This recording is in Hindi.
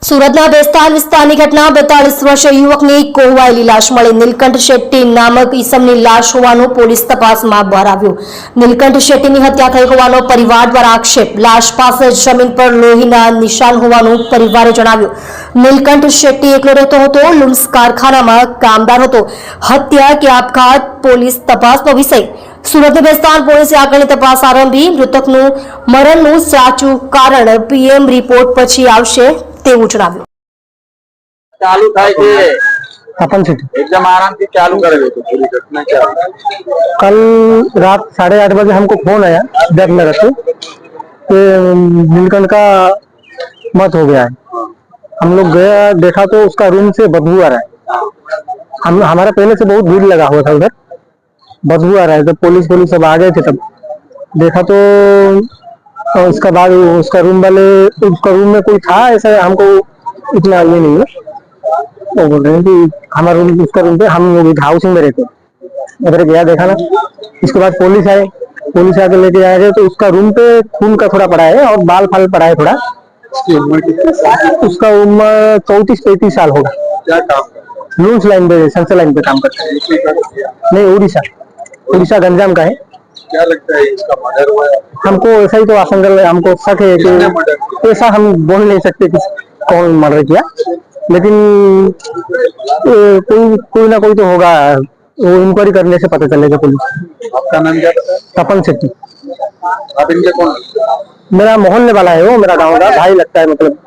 સુરતના બેસ્તાન વિસ્તારની ઘટના 42 વર્ષીય યુવકની કોહવાયેલી લાશ મળી। નીલકંઠ શેટ્ટી નામક ઈસમની લાશ હોવાનું પોલીસ તપાસમાં બહાર આવ્યું। નીલકંઠ શેટ્ટીની હત્યા થઈ હોવાનો પરિવાર દ્વારા આક્ષેપ। લાશ પાસે જમીન પર લોહીના નિશાન હોવાનું પરિવારે જણાવ્યું। નીલકંઠ શેટ્ટી એકલો રહેતો હતો, લુમ્સ કારખાનામાં કામદાર હતો। હત્યા કે આપઘાત પોલીસ તપાસનો વિષય। સુરતની બેસ્તાન પોલીસે આગળની તપાસ આરંભી। મૃતકનું મરણનું સાચું કારણ પીએમ રિપોર્ટ પછી આવશે તેવું જણાવ્યું। चालू था कि अपन सिटी एकदम आराम से चालू कर रहे थे पूरी घटना क्या कल रात 8:30 बजे हमको फोन आया डर लगा के कि नीलकंठ का मौत हो गया है। हम लोग गया, देखा तो उसका रूम से बदबू आ रहा है। हमारा पहले से बहुत भीड़ लगा हुआ था उधर, बदबू आ रहा है। तो पुलिस सब आ गए थे, तब देखा तो उसका बाद उसका रूम में कोई था ऐसा, हमको इतना ये नहीं है। वो बोल रहे हैं कि हमारा रूम, उसका रूम पे हम लोग हाउसिंग में रहते, उधर गया देखा ना। इसके बाद पुलिस आके लेके आए तो उसका रूम पे खून का थोड़ा पड़ा है और बाल फाल पड़ा है थोड़ा। उसका उम्र 34-35 साल होगा। क्या काम कर लूम्स लाइन पे, सेंसर लाइन पे काम करता है। नहीं, उड़ीसा गंजाम का है। क्या लगता है इसका मर्डर हुआ है? हमको ऐसा ही तो आशंका, हमको शक है कि ऐसा हम बोल नहीं सकते कि कौन मर्डर किया, लेकिन कोई ना कोई तो होगा। वो इंक्वायरी करने से पता चलेगा पुलिस। आपका नाम क्या था? तपन शेट्टी। आप इनके कौन? मेरा मोहल्ले वाला है, वो मेरा गाँव का भाई लगता है, मतलब